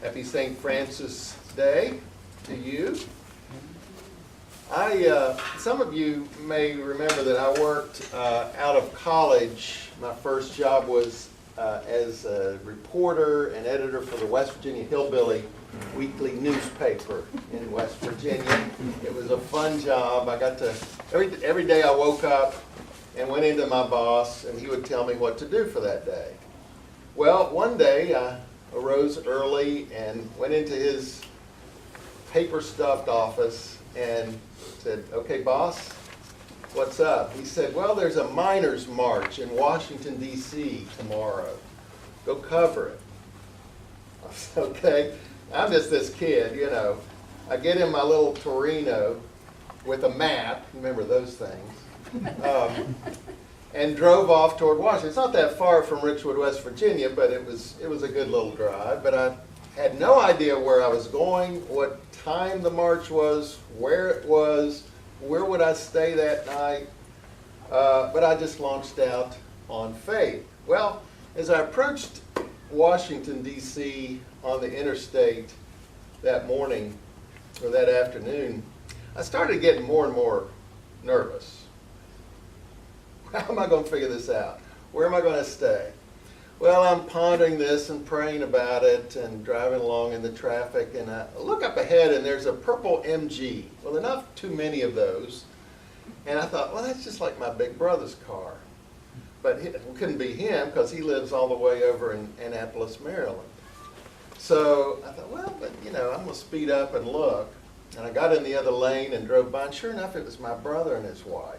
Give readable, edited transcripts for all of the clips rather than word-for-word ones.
Happy St. Francis Day to you. Some of you may remember that I worked out of college. My first job was as a reporter and editor for the West Virginia Hillbilly weekly newspaper in West Virginia. It was a fun job. I got to, every day I woke up and went into my boss and he would tell me what to do for that day. Well, one day I arose early and went into his paper-stuffed office and said, "Okay, boss, what's up?" He said, "Well, there's a miners' march in Washington, D.C. tomorrow. Go cover it." I said, "Okay." I'm just this kid, you know. I get in my little Torino with a map, remember those things, and drove off toward Washington. It's not that far from Richwood, West Virginia, but it was a good little drive. But I had no idea where I was going, what time the march was, where it was, where would I stay that night. But I just launched out on faith. Well, as I approached Washington, D.C. on the interstate that morning or that afternoon, I started getting more and more nervous. How am I going to figure this out? Where am I going to stay? Well, I'm pondering this and praying about it and driving along in the traffic, and I look up ahead and there's a purple MG. Well, there are not too many of those. And I thought, well, that's just like my big brother's car. But it couldn't be him because he lives all the way over in Annapolis, Maryland. So I thought, well, but you know, I'm going to speed up and look. And I got in the other lane and drove by, and sure enough, it was my brother and his wife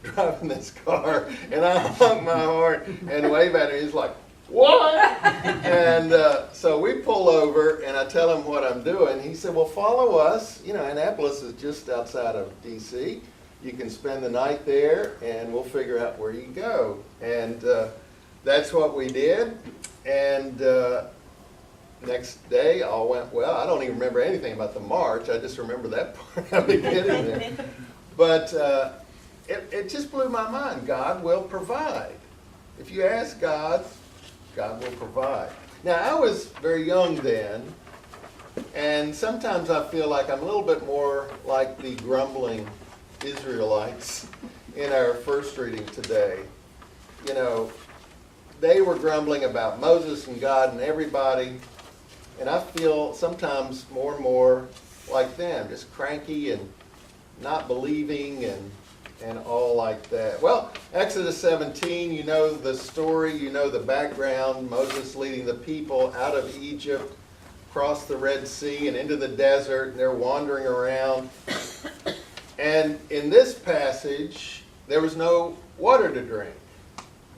driving this car. And I honked my horn and waved at him. He's like, "What?" And so we pull over, and I tell him what I'm doing. He said, "Well, follow us. You know, Annapolis is just outside of D.C. You can spend the night there, and we'll figure out where you go." And that's what we did. And next day, all went well. I don't even remember anything about the march. I just remember that part of it getting there. But it just blew my mind. God will provide. If you ask God, God will provide. Now, I was very young then, and sometimes I feel like I'm a little bit more like the grumbling Israelites in our first reading today. You know, they were grumbling about Moses and God and everybody, and I feel sometimes more and more like them, just cranky and not believing and all like that. Well, Exodus 17, you know the story, you know the background. Moses leading the people out of Egypt, across the Red Sea and into the desert, and they're wandering around. And in this passage, there was no water to drink.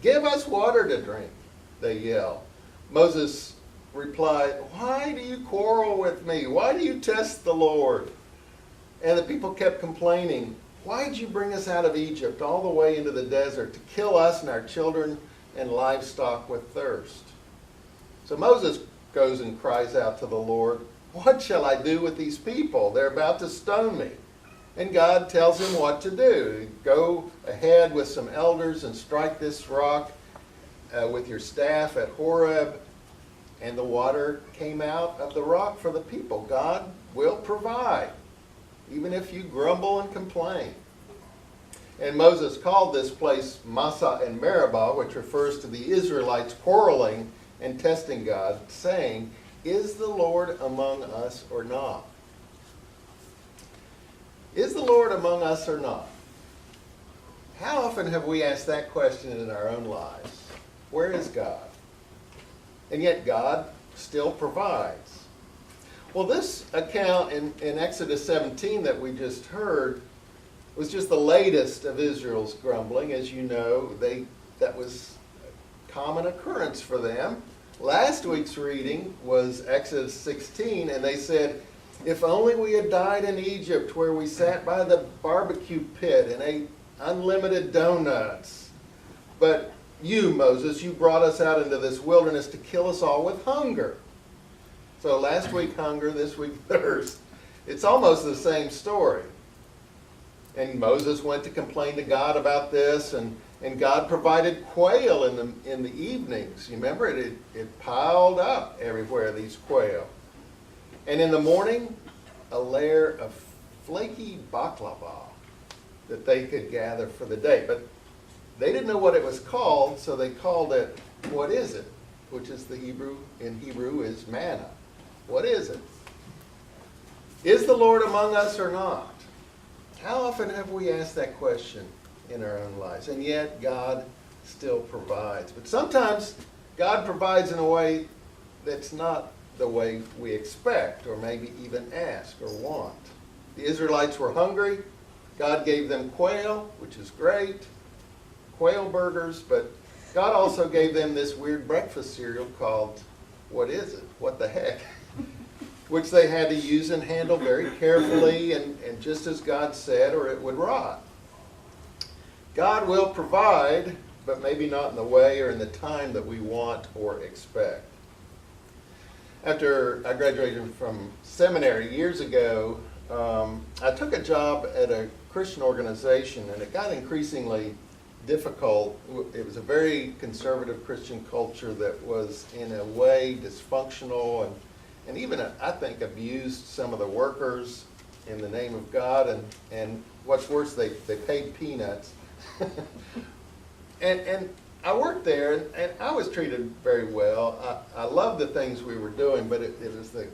"Give us water to drink," they yell. Moses replied, "Why do you quarrel with me? Why do you test the Lord?" And the people kept complaining, "Why did you bring us out of Egypt all the way into the desert to kill us and our children and livestock with thirst?" So Moses goes and cries out to the Lord, "What shall I do with these people? They're about to stone me." And God tells him what to do. "Go ahead with some elders and strike this rock with your staff at Horeb." And the water came out of the rock for the people. God will provide, even if you grumble and complain. And Moses called this place Massah and Meribah, which refers to the Israelites quarreling and testing God, saying, "Is the Lord among us or not?" Is the Lord among us or not? How often have we asked that question in our own lives? Where is God? And yet God still provides. Well, this account in Exodus 17 that we just heard was just the latest of Israel's grumbling. As you know, that was a common occurrence for them. Last week's reading was Exodus 16, and they said, "If only we had died in Egypt, where we sat by the barbecue pit and ate unlimited donuts. But you, Moses, you brought us out into this wilderness to kill us all with hunger." So last week hunger, this week thirst. It's almost the same story. And Moses went to complain to God about this, and God provided quail in the evenings. You remember it piled up everywhere, these quail. And in the morning, a layer of flaky baklava that they could gather for the day. But they didn't know what it was called, so they called it, what is it? Which is in Hebrew is manna. What is it? Is the Lord among us or not? How often have we asked that question in our own lives? And yet God still provides. But sometimes God provides in a way that's not the way we expect or maybe even ask or want. The Israelites were hungry. God gave them quail, which is great, quail burgers, but God also gave them this weird breakfast cereal called, what is it? What the heck? Which they had to use and handle very carefully and just as God said, or it would rot. God will provide, but maybe not in the way or in the time that we want or expect. After I graduated from seminary years ago, I took a job at a Christian organization, and it got increasingly difficult. It was a very conservative Christian culture that was in a way dysfunctional and even, I think, abused some of the workers in the name of God. And what's worse, they paid peanuts. and I worked there, and I was treated very well. I loved the things we were doing, but it was the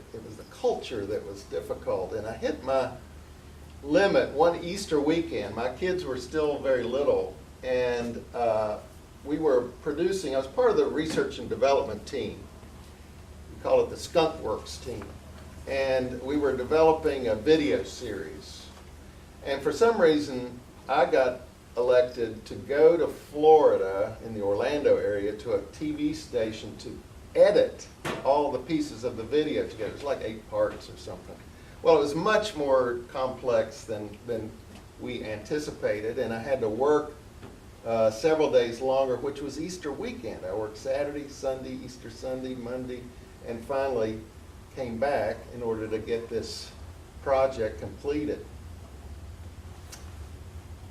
culture that was difficult. And I hit my limit one Easter weekend. My kids were still very little, and we were producing. I was part of the research and development team. We call it the Skunk Works team, and we were developing a video series. And for some reason, I got elected to go to Florida in the Orlando area to a TV station to edit all the pieces of the video together. It was like 8 parts or something. Well, it was much more complex than we anticipated, and I had to work several days longer, which was Easter weekend. I worked Saturday, Sunday, Easter Sunday, Monday, and finally came back in order to get this project completed.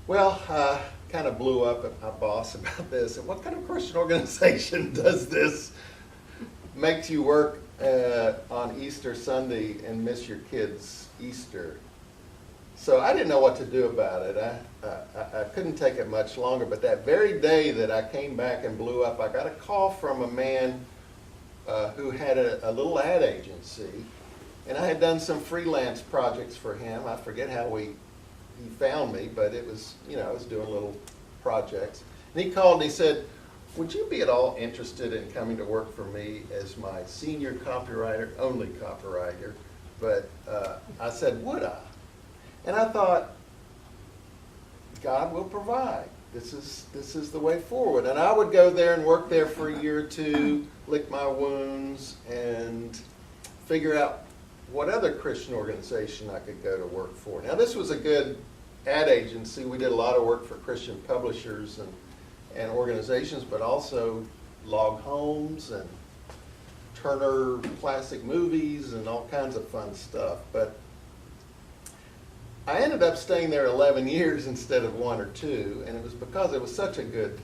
Well, I kind of blew up at my boss about this. And what kind of Christian organization does this? Makes you work on Easter Sunday and miss your kids' Easter. So I didn't know what to do about it. I couldn't take it much longer. But that very day that I came back and blew up, I got a call from a man who had a little ad agency. And I had done some freelance projects for him. I forget how he found me, but it was, I was doing little projects. And he called and he said, would you be at all interested in coming to work for me as my senior copywriter, only copywriter? But I said, would I? And I thought, God will provide. This is the way forward. And I would go there and work there for a year or two, lick my wounds, and figure out what other Christian organization I could go to work for. Now, this was a good ad agency. We did a lot of work for Christian publishers and organizations, but also log homes and Turner Classic Movies and all kinds of fun stuff. But I ended up staying there 11 years instead of 1 or 2, and it was because it was such a good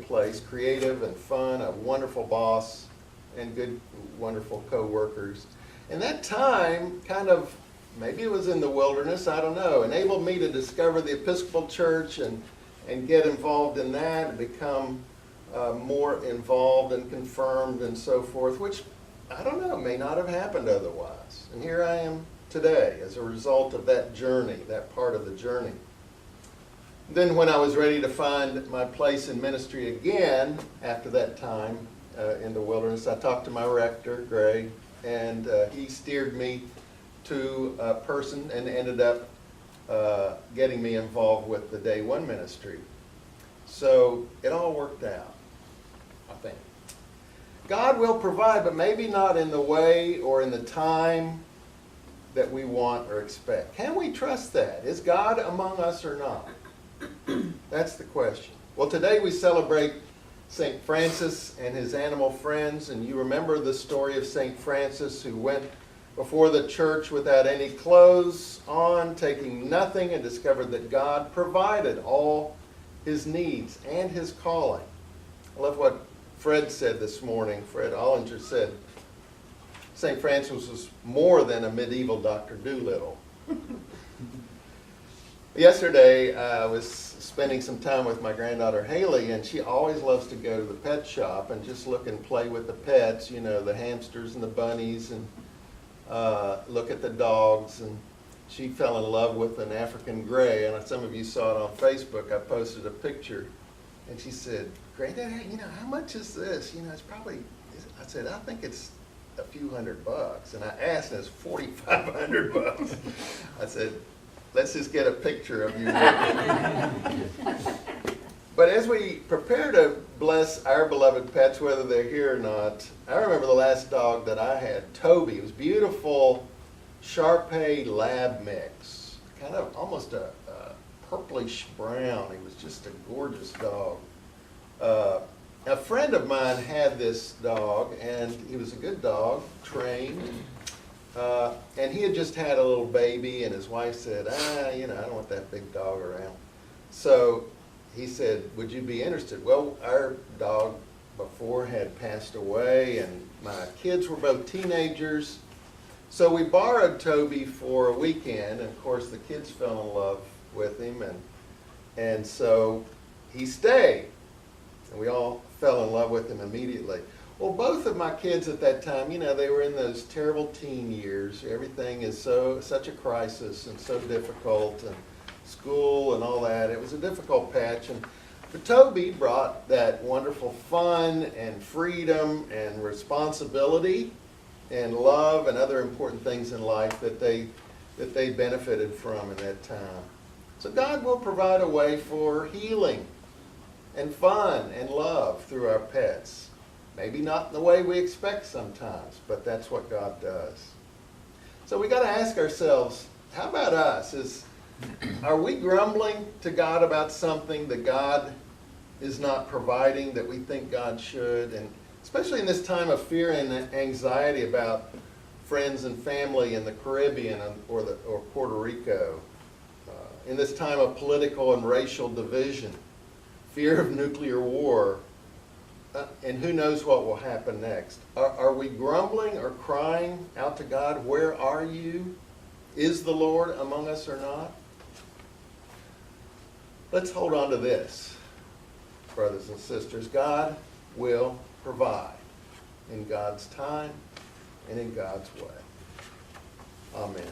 place, creative and fun, a wonderful boss, and good, wonderful co-workers. And that time, kind of, maybe it was in the wilderness, I don't know, enabled me to discover the Episcopal Church and get involved in that and become more involved and confirmed and so forth, which, I don't know, may not have happened otherwise. And here I am today as a result of that journey, that part of the journey. Then when I was ready to find my place in ministry again, after that time in the wilderness, I talked to my rector, Greg, and he steered me to a person and ended up getting me involved with the Day One ministry. So it all worked out, I think. God will provide, but maybe not in the way or in the time that we want or expect. Can we trust that? Is God among us or not? That's the question. Well, today we celebrate St. Francis and his animal friends, and you remember the story of St. Francis who went before the church without any clothes on, taking nothing, and discovered that God provided all his needs and his calling. I love what Fred said this morning. Fred Ollinger said, St. Francis was more than a medieval Dr. Dolittle. Yesterday, I was spending some time with my granddaughter Haley, and she always loves to go to the pet shop and just look and play with the pets, you know, the hamsters and the bunnies, and look at the dogs. And she fell in love with an African gray, and some of you saw it on Facebook. I posted a picture, and she said, "Granddad, you know, how much is this? You know, it's probably," I said, "I think it's a few $100. And I asked, and it's $4,500. I said, "Let's just get a picture of you." But as we prepare to bless our beloved pets, whether they're here or not, I remember the last dog that I had, Toby. It was beautiful Shar-Pei lab mix, kind of almost a purplish brown. He was just a gorgeous dog. A friend of mine had this dog, and he was a good dog, trained. And he had just had a little baby, and his wife said, you know, I don't want that big dog around. So he said, "Would you be interested?" Well, our dog before had passed away, and my kids were both teenagers. So we borrowed Toby for a weekend, and of course the kids fell in love with him, and so he stayed. And we all fell in love with him immediately. Well, both of my kids at that time, you know, they were in those terrible teen years. Everything is such a crisis and so difficult, and school and all that. It was a difficult patch. But Toby brought that wonderful fun and freedom and responsibility and love and other important things in life that they benefited from in that time. So God will provide a way for healing and fun and love through our pets. Maybe not in the way we expect sometimes, but that's what God does. So we got to ask ourselves, how about us? Are we grumbling to God about something that God is not providing that we think God should? And especially in this time of fear and anxiety about friends and family in the Caribbean or Puerto Rico, in this time of political and racial division, fear of nuclear war, and who knows what will happen next. Are we grumbling or crying out to God, "Where are you? Is the Lord among us or not?" Let's hold on to this, brothers and sisters. God will provide in God's time and in God's way. Amen.